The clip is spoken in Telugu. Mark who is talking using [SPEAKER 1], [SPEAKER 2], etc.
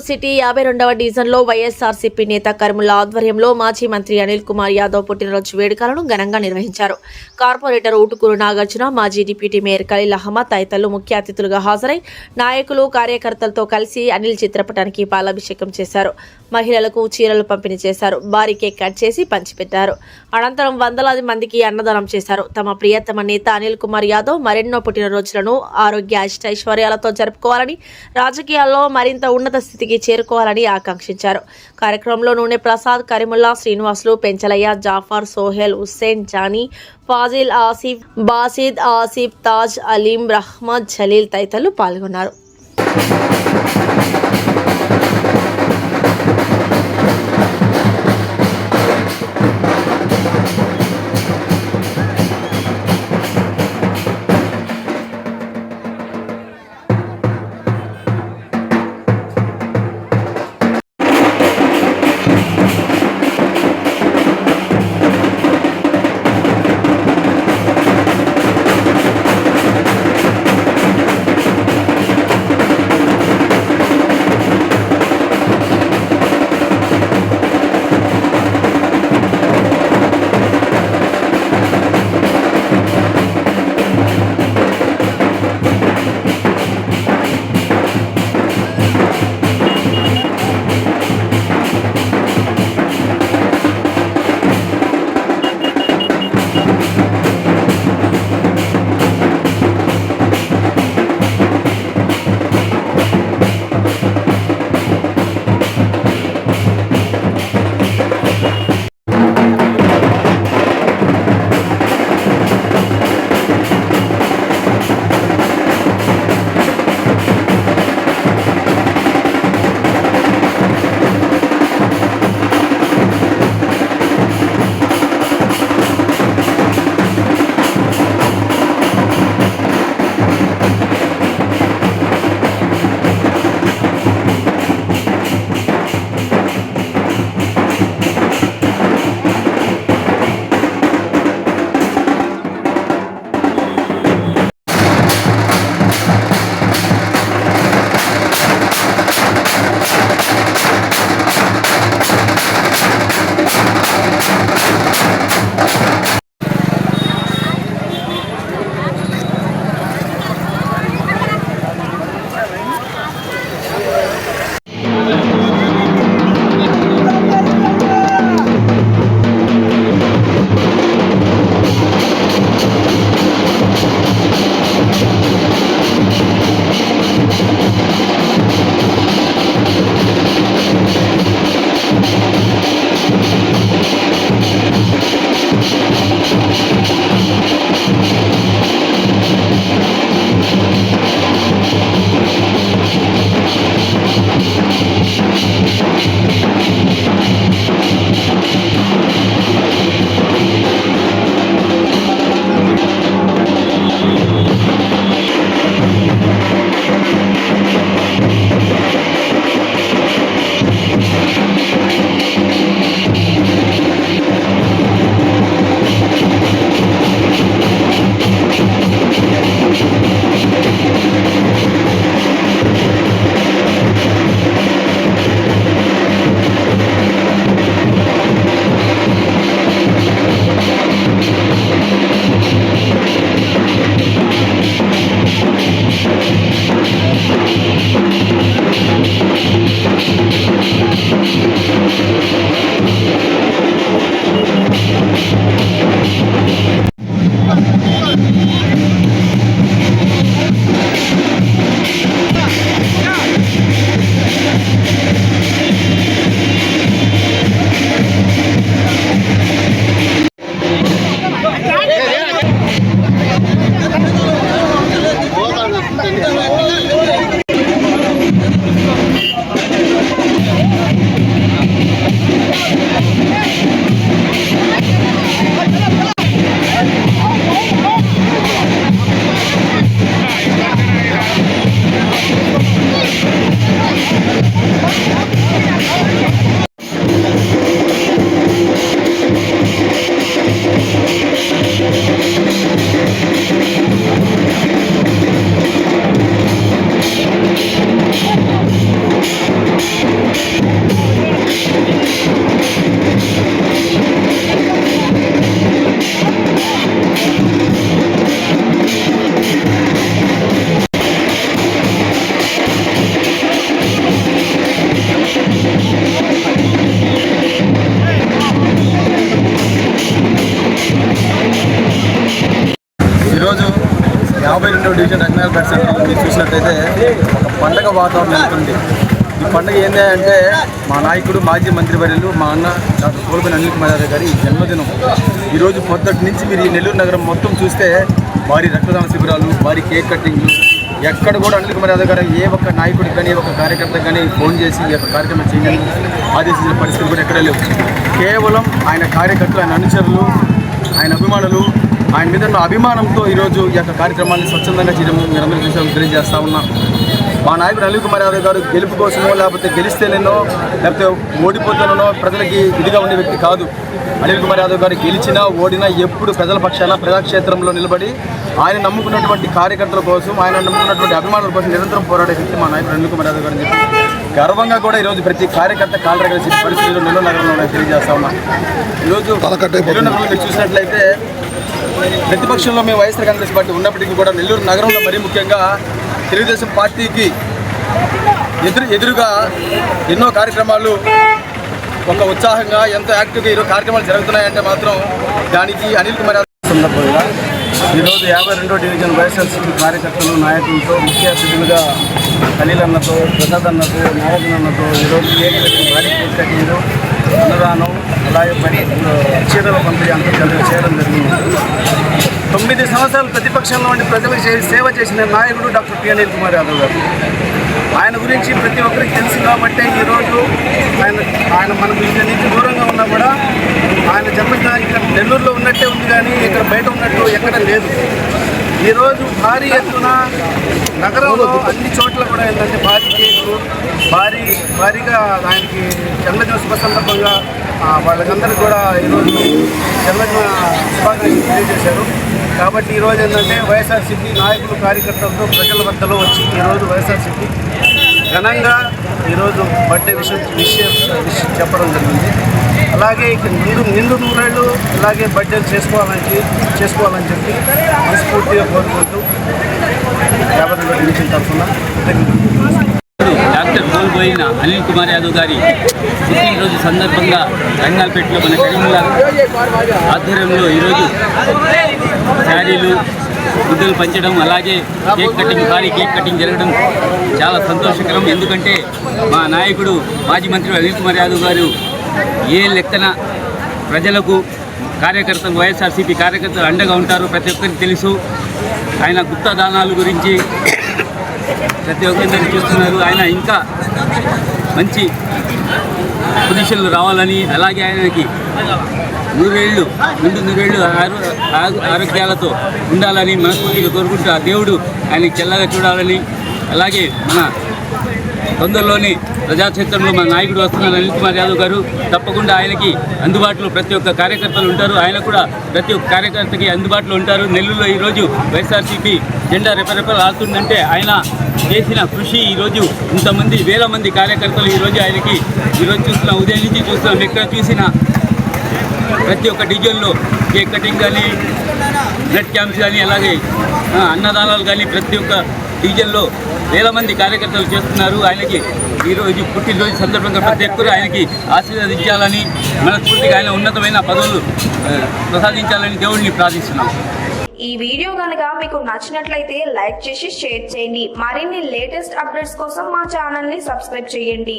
[SPEAKER 1] సిటీ 52వ డివిజన్లో వైఎస్ఆర్సీపీ నేత కర్ముల ఆధ్వర్యంలో మాజీ మంత్రి అనిల్ కుమార్ యాదవ్ పుట్టినరోజు వేడుకలను ఘనంగా నిర్వహించారు. కార్పొరేటర్ ఊటుకూరు నాగార్జున, మాజీ డిప్యూటీ మేయర్ ఖలీల్ అహ్మద్ తదితరులు ముఖ్య అతిథులుగా హాజరై నాయకులు, కార్యకర్తలతో కలిసి అనిల్ చిత్రపటానికి పాలాభిషేకం చేశారు. మహిళలకు చీరలు పంపిణీ చేశారు. భారీ కేక్ కట్ చేసి పంచిపెట్టారు. అనంతరం వందలాది మందికి అన్నదానం చేశారు. తమ ప్రియతమ నేత అనిల్ కుమార్ యాదవ్ మరెన్నో పుట్టినరోజులను ఆరోగ్య అష్టైశ్వర్యాలతో జరుపుకోవాలని, రాజకీయాల్లో మరింత ఉన్నత స్థితికి చేరుకోవాలని ఆకాంక్షించారు. కార్యక్రమంలో నూనె ప్రసాద్, కరీముల్లా, శ్రీనివాసులు, పెంచలయ్య, జాఫర్, సోహెల్, హుస్సేన్, జానీ, ఫాజిల్, ఆసిఫ్, బాసిద్, ఆసిఫ్, తాజ్, అలీం, రహ్మద్, జలీల్ తదితరులు పాల్గొన్నారు.
[SPEAKER 2] డివిజన్ రంగనాయలపేట సెంటర్లో మీరు చూసినట్లయితే ఒక పండగ వాతావరణం ఉంటుంది. ఈ పండుగ ఏంటి అంటే మా నాయకుడు మాజీ మంత్రివర్యులు మా అన్న డాక్టర్ కోల్బెన్ అనిల్ కుమార్ యాదవ్ గారి జన్మదినం. ఈరోజు పొద్దుటి నుంచి మీరు ఈ నెల్లూరు నగరం మొత్తం చూస్తే భారీ రక్తదాన శిబిరాలు, భారీ కేక్ కట్టింగ్లు, ఎక్కడ కూడా అనిల్ కుమార్ యాదవ్ గారు ఏ ఒక్క నాయకుడికి కానీ ఒక కార్యకర్తకు కానీ ఫోన్ చేసి ఈ యొక్క కార్యక్రమం చేయాలని ఆదేశించిన పరిస్థితులు కూడా ఎక్కడా లేవు. కేవలం ఆయన కార్యకర్తలు, ఆయన అనుచరులు, ఆయన అభిమానులు, ఆయన మీద ఉన్న అభిమానంతో ఈరోజు ఈ యొక్క కార్యక్రమాన్ని స్వచ్ఛందంగా చేయడం మీరందరూ చూసాము, తెలియజేస్తా ఉన్నాం. మా నాయకుడు అనిల్ కుమార్ యాదవ్ గారు గెలుపు కోసమో లేకపోతే గెలిస్తేనేనో లేకపోతే ఓడిపోతేనో ప్రజలకి ఇదిగా ఉండే వ్యక్తి కాదు. అనిల్ కుమార్ యాదవ్ గారు గెలిచినా ఓడినా ఎప్పుడు ప్రజల పక్షాన ప్రజాక్షేత్రంలో నిలబడి ఆయన నమ్ముకున్నటువంటి కార్యకర్తల కోసం, ఆయన నమ్ముకున్నటువంటి అభిమానుల కోసం నిరంతరం పోరాడే వ్యక్తి మా నాయకుడు అనిల్ కుమార్ యాదవ్ గారు అని చెప్పి గర్వంగా కూడా ఈరోజు ప్రతి కార్యకర్త కాలర కలిసి పరిస్థితులు నెల్లూరు నగరంలో తెలియజేస్తా ఉన్నాం. ఈరోజు నెల్లూరు నగరంలో మీరు చూసినట్లయితే ప్రతిపక్షంలో మేము వైఎస్ఆర్ కాంగ్రెస్ పార్టీ ఉన్నప్పటికీ కూడా నెల్లూరు నగరంలో మరీ ముఖ్యంగా తెలుగుదేశం పార్టీకి ఎదురుగా ఎన్నో కార్యక్రమాలు ఒక ఉత్సాహంగా ఎంతో యాక్టివ్గా ఈరోజు కార్యక్రమాలు జరుగుతున్నాయంటే మాత్రం దానికి అనిల్ కుమార్ యాదవ్ సందర్భంగా ఈరోజు 52వ డివిజన్ వైఎస్ఆర్సీపీ కార్యకర్తలు, నాయకులతో, ముఖ్య అతిథులుగా ఖలీల్ అన్నతో, ప్రసాద్ అన్నతో, నారాయణ అన్నతో ఈరోజు కేక్ కటింగ్, భారీ కేక్ కటింగ్, అన్నదానం, అలాగే చీరల పంపిణీ అంతా చేయడం జరిగింది. 9 సంవత్సరాలు ప్రతిపక్షంలో ఉండి ప్రజలకు సేవ చేసిన నాయకుడు డాక్టర్ పి. అనిల్ కుమార్ యాదవ్ గారు. ఆయన గురించి ప్రతి ఒక్కరికి తెలుసు కాబట్టి ఈరోజు ఆయన మనకు ఇక్కడ నుంచి దూరంగా ఉన్నా కూడా ఆయన జన్మదినం ఇక్కడ నెల్లూరులో ఉన్నట్టే ఉంది, కానీ ఇక్కడ బయట ఉన్నట్టు ఎక్కడ లేదు. ఈరోజు భారీ ఎత్తున నగరంలో అన్ని చోట్ల కూడా ఏంటంటే భారీ కేకులు, భారీగా ఆయనకి జన్మదిన శుభ సందర్భంగా వాళ్ళకందరికీ కూడా ఈరోజు జన్మదిన శుభాకాంక్షలు తెలియజేశారు. కాబట్టి ఈరోజు ఏంటంటే వైఎస్ఆర్సీపీ నాయకులు, కార్యకర్తలతో ప్రజల వద్దలో వచ్చి ఈరోజు వైఎస్ఆర్సీపీ ఘనంగా ఈరోజు బర్త్డే విషయం చెప్పడం జరిగింది. అలాగే ఇక్కడ నిండు నూరేళ్ళు ఇలాగే బర్త్డేలు చేసుకోవాలని చెప్పి మనస్ఫూర్తిగా కోరుకుంటూ 52వ డివిజన్ తరఫున
[SPEAKER 3] డాక్టర్ కోల్బోయిన అనిల్ కుమార్ యాదవ్ గారి పుట్టినరోజు సందర్భంగా రంగాలపేటలో మన కరీంనగర్ ఆధ్వర్యంలో ఈరోజు శారీలు, గుడ్డలు పంచడం, అలాగే కేక్ కటింగ్, భారీ కేక్ కటింగ్ జరగడం చాలా సంతోషకరం. ఎందుకంటే మా నాయకుడు మాజీ మంత్రి అనిల్ కుమార్ యాదవ్ గారు ఏ లెక్కన ప్రజలకు, కార్యకర్తలు, వైఎస్ఆర్సీపీ కార్యకర్తలు అండగా ఉంటారు ప్రతి ఒక్కరికి తెలుసు. ఆయన గుప్త దానాల గురించి ప్రతి ఒక్కరిని చూస్తున్నారు. ఆయన ఇంకా మంచి పొజిషన్లు రావాలని, అలాగే ఆయనకి నూరేళ్ళు ఆరోగ్యాలతో ఉండాలని మనస్ఫూర్తిగా కోరుకుంటూ ఆ దేవుడు ఆయనకి చల్లగా చూడాలని, అలాగే మన తొందరలోనే ప్రజాక్షేత్రంలో మన నాయకుడు వస్తున్నారు అనిల్ కుమార్ యాదవ్ గారు. తప్పకుండా ఆయనకి అందుబాటులో ప్రతి ఒక్క కార్యకర్తలు ఉంటారు. ఆయన కూడా ప్రతి ఒక్క కార్యకర్తకి అందుబాటులో ఉంటారు. నెల్లూరులో ఈరోజు వైఎస్ఆర్సీపీ జెండా రెపరెపలు ఆడుతుందంటే ఆయన చేసిన కృషి. ఈరోజు ఇంతమంది వేల మంది కార్యకర్తలు ఈరోజు ఆయనకి ఈరోజు చూస్తున్నాం, ఉదయం నుంచి చూస్తున్నాం. ఎక్కడ చూసినా ప్రతి ఒక్క డివిజన్లో కేక్ కటింగ్ కానీ, బ్లడ్ క్యాంప్స్ కానీ, అలాగే అన్నదానాలు కానీ ప్రతి ఒక్క డివిజన్లో వేల మంది కార్యకర్తలు చేస్తున్నారు. ఆయనకి ఈరోజు పుట్టినరోజు సందర్భంగా ప్రతి ఒక్కరు ఆయనకి ఆశీర్వదించాలని, మనస్ఫూర్తిగా ఆయన ఉన్నతమైన పదవులు ప్రసాదించాలని దేవుడిని ప్రార్థిస్తున్నాం.
[SPEAKER 4] ఈ వీడియో కనుక మీకు నచ్చినట్లయితే లైక్ చేసి షేర్ చేయండి. మరిన్ని లేటెస్ట్ అప్డేట్స్ కోసం మా ఛానల్ ని సబ్స్క్రైబ్ చేయండి.